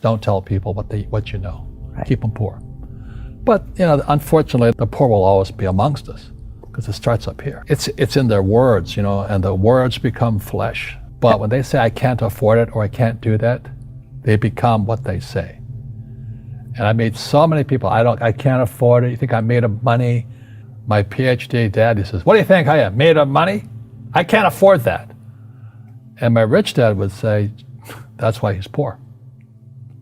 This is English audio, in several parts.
don't tell people what you know. Right. Keep them poor. But unfortunately, the poor will always be amongst us because it starts up here. It's in their words, and the words become flesh. But when they say, I can't afford it or I can't do that, they become what they say. And I meet so many people, I can't afford it. You think I'm made of money? My PhD dad, he says, what do you think I am, made of money? I can't afford that. And my rich dad would say, that's why he's poor.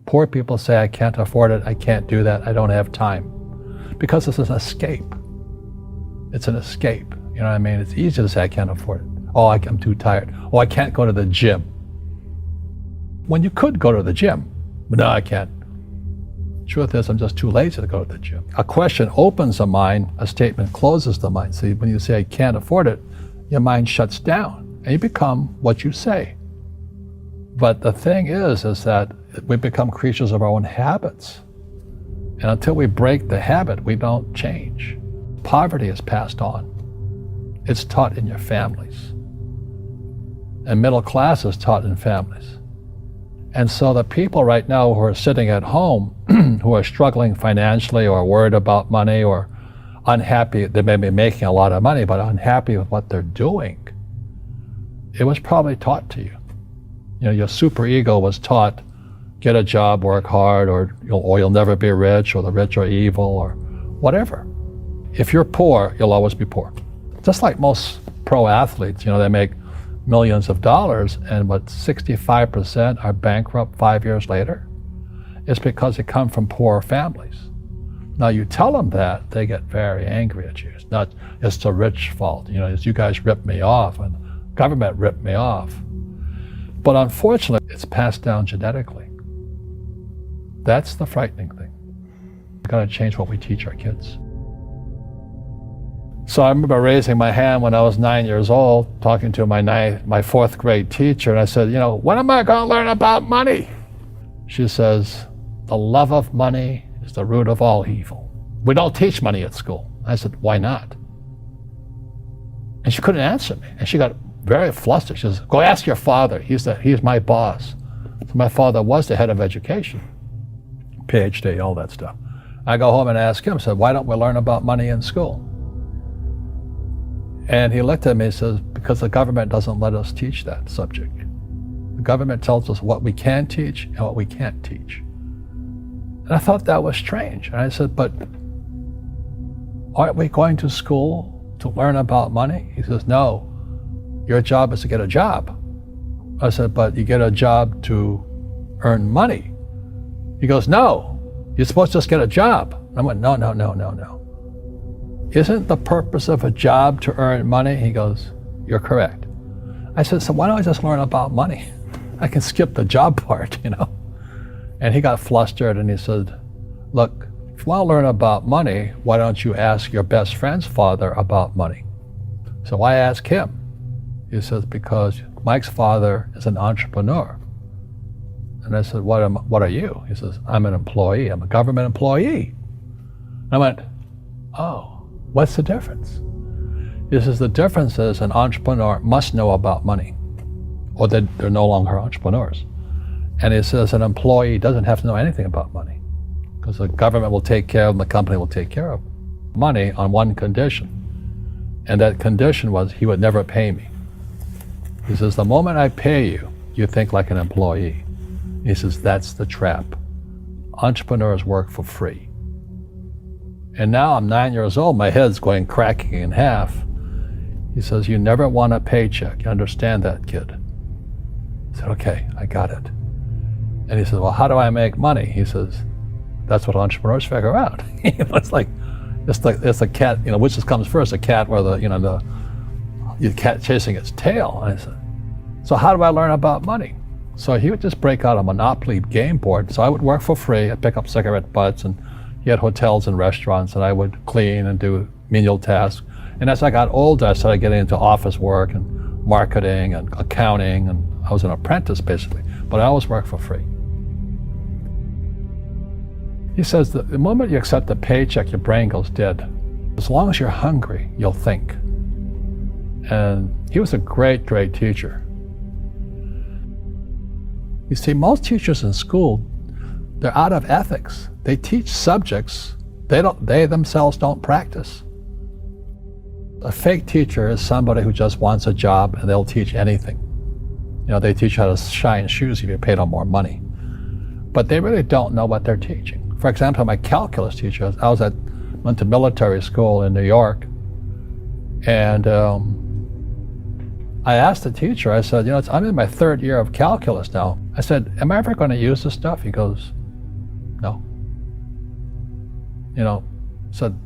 Poor people say, I can't afford it, I can't do that, I don't have time. Because it's an escape. It's an escape, you know what I mean? It's easy to say, I can't afford it. Oh, I'm too tired. Oh, I can't go to the gym. When you could go to the gym, but no, I can't. Truth is, I'm just too lazy to go to the gym. A question opens the mind, a statement closes the mind. See, when you say, I can't afford it, your mind shuts down and you become what you say. But the thing is that we become creatures of our own habits. And until we break the habit, we don't change. Poverty is passed on. It's taught in your families. And middle class is taught in families. And so the people right now who are sitting at home, who are struggling financially or worried about money or unhappy, they may be making a lot of money, but unhappy with what they're doing, it was probably taught to you. Your super ego was taught, get a job, work hard, or you'll never be rich, or the rich are evil, or whatever. If you're poor, you'll always be poor. Just like most pro athletes, they make millions of dollars, and 65% are bankrupt 5 years later. It's because they come from poor families. Now you tell them that, they get very angry at you. It's the rich fault. It's you guys ripped me off, and the government ripped me off. But unfortunately, it's passed down genetically. That's the frightening thing. We've got to change what we teach our kids. So I remember raising my hand when I was 9 years old, talking to my fourth grade teacher, and I said, when am I going to learn about money? She says, the love of money is the root of all evil. We don't teach money at school. I said, why not? And she couldn't answer me, and she got very flustered. She says, go ask your father. He's my boss. So my father was the head of education, PhD, all that stuff. I go home and ask him, I said, why don't we learn about money in school? And he looked at me and says, because the government doesn't let us teach that subject. The government tells us what we can teach and what we can't teach. And I thought that was strange. And I said, but aren't we going to school to learn about money? He says, no, your job is to get a job. I said, but you get a job to earn money. He goes, no, you're supposed to just get a job. And I went, no. Isn't the purpose of a job to earn money? He goes, you're correct. I said, so why don't I just learn about money? I can skip the job part, And he got flustered and he said, look, if you want to learn about money, why don't you ask your best friend's father about money? So I asked him. He says, because Mike's father is an entrepreneur. And I said, what are you? He says, I'm an employee. I'm a government employee. And I went, oh, what's the difference? He says, the difference is an entrepreneur must know about money, or they're no longer entrepreneurs. And he says an employee doesn't have to know anything about money, because the government will take care of them, the company will take care of money on one condition. And that condition was he would never pay me. He says, the moment I pay you, you think like an employee. He says, that's the trap. Entrepreneurs work for free. And now I'm 9 years old, my head's cracking in half. He says, you never want a paycheck. You understand that, kid? I said, okay, I got it. And he says, well, how do I make money? He says, that's what entrepreneurs figure out. It's like a cat, which comes first, a cat or the cat chasing its tail. And I said, so how do I learn about money? So he would just break out a Monopoly game board. So I would work for free. I'd pick up cigarette butts, and he had hotels and restaurants, and I would clean and do menial tasks. And as I got older, I started getting into office work and marketing and accounting, and I was an apprentice basically, but I always worked for free. He says that the moment you accept a paycheck, your brain goes dead. As long as you're hungry, you'll think. And he was a great, great teacher. You see, most teachers in school They're out of ethics. They teach subjects they themselves don't practice. A fake teacher is somebody who just wants a job and they'll teach anything. They teach how to shine shoes if you pay them more money. But they really don't know what they're teaching. For example, my calculus teacher, went to military school in New York, and I asked the teacher, I said, I'm in my 3rd year of calculus now. I said, am I ever going to use this stuff? He goes, no. I said,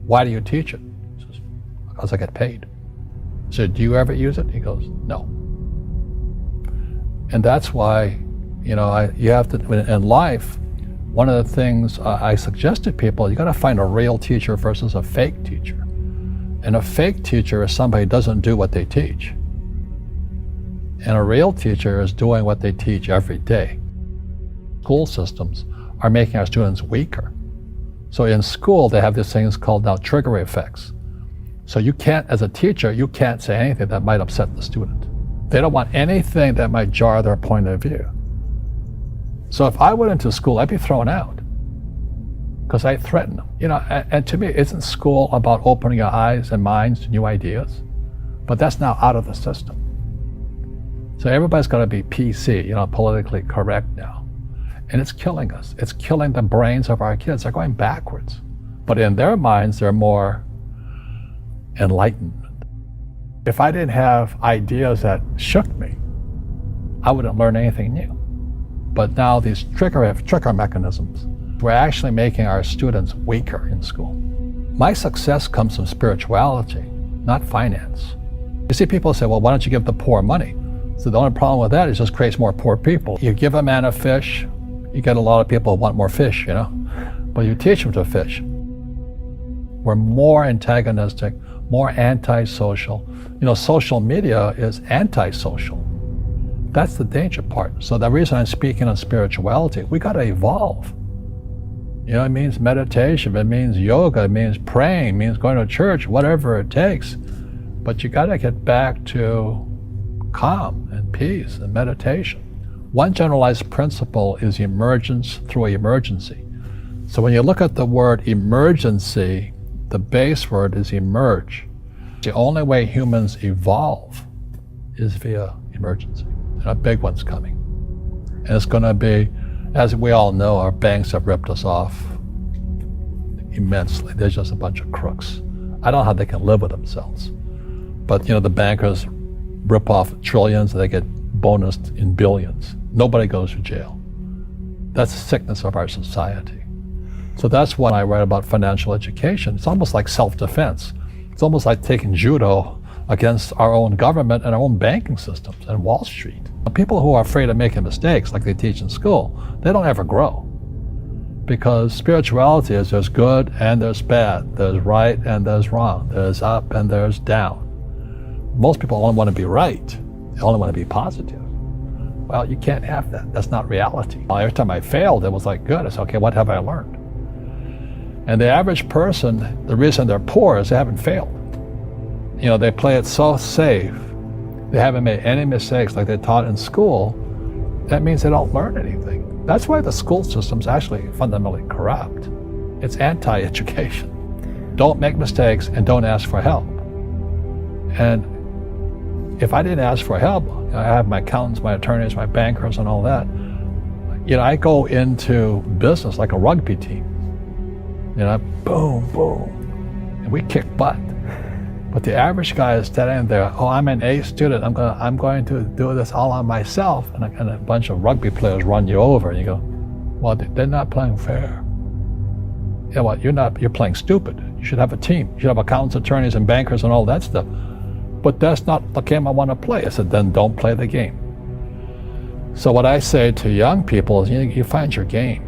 why do you teach it? He says, because I get paid. I said, do you ever use it? He goes, no. And that's why, you have to, in life, one of the things I suggest to people, you got to find a real teacher versus a fake teacher. And a fake teacher is somebody who doesn't do what they teach. And a real teacher is doing what they teach every day. School systems are making our students weaker. So in school, they have these things called now trigger effects. So you can't, as a teacher, you can't say anything that might upset the student. They don't want anything that might jar their point of view. So if I went into school, I'd be thrown out because I threaten them. And to me, isn't school about opening your eyes and minds to new ideas? But that's now out of the system. So everybody's got to be PC, politically correct now. And it's killing us. It's killing the brains of our kids. They're going backwards. But in their minds, they're more enlightened. If I didn't have ideas that shook me, I wouldn't learn anything new. But now these trigger mechanisms, we're actually making our students weaker in school. My success comes from spirituality, not finance. You see, people say, well, why don't you give the poor money? So the only problem with that is it just creates more poor people. You give a man a fish, you get a lot of people who want more fish, but you teach them to fish. We're more antagonistic, more antisocial. Social media is antisocial. That's the danger part. So the reason I'm speaking on spirituality, we got to evolve. It means meditation, it means yoga, it means praying, it means going to church, whatever it takes. But you got to get back to calm and peace and meditation. One generalized principle is emergence through emergency. So when you look at the word emergency, the base word is emerge. The only way humans evolve is via emergency. And a big one's coming. And it's going to be, as we all know, our banks have ripped us off immensely. They're just a bunch of crooks. I don't know how they can live with themselves. But the bankers rip off trillions and they get bonused in billions. Nobody goes to jail. That's the sickness of our society. So that's why I write about financial education. It's almost like self-defense. It's almost like taking judo against our own government and our own banking systems and Wall Street. People who are afraid of making mistakes, like they teach in school, they don't ever grow. Because spirituality is there's good and there's bad, there's right and there's wrong, there's up and there's down. Most people only want to be right, they only want to be positive. Well, you can't have that. That's not reality. Every time I failed, it was like, good. I said, okay, what have I learned? And the average person, the reason they're poor is they haven't failed. They play it so safe. They haven't made any mistakes like they taught in school. That means they don't learn anything. That's why the school system's actually fundamentally corrupt. It's anti-education. Don't make mistakes and don't ask for help. And if I didn't ask for help, I have my accountants, my attorneys, my bankers, and all that. I go into business like a rugby team. Boom, boom, and we kick butt. But the average guy is standing there, oh, I'm an A student, I'm going to do this all on myself, and a bunch of rugby players run you over, and you go, well, they're not playing fair. You're playing stupid. You should have a team. You should have accountants, attorneys, and bankers, and all that stuff. But that's not the game I want to play. I said, then don't play the game. So what I say to young people is, you find your game.